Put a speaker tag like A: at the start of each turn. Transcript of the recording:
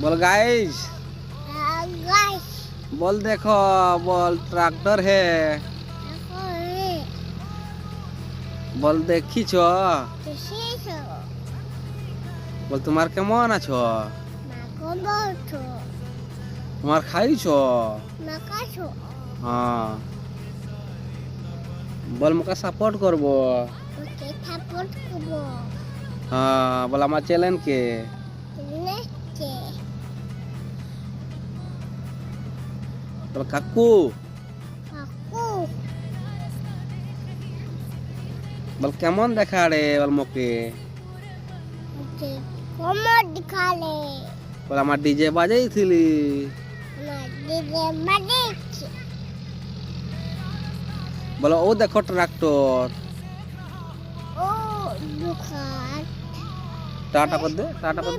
A: बोल guys
B: guys
A: बोल देखो बोल ट्रैक्टर है बोल देखी छो बोल तुम्हार केमन आछो तुम्हार खाई छो हाँ बोल मुका सपोर्ट करबो हाँ बोल আমার চ্যানেল के बोल काकू बोल কেমন দেখা রে बोल मोके बोल আমার ডিজে বাজাইছিলি बोलो ओ देखो ट्रैक्टर टाटा कर दे टाटा कर दे।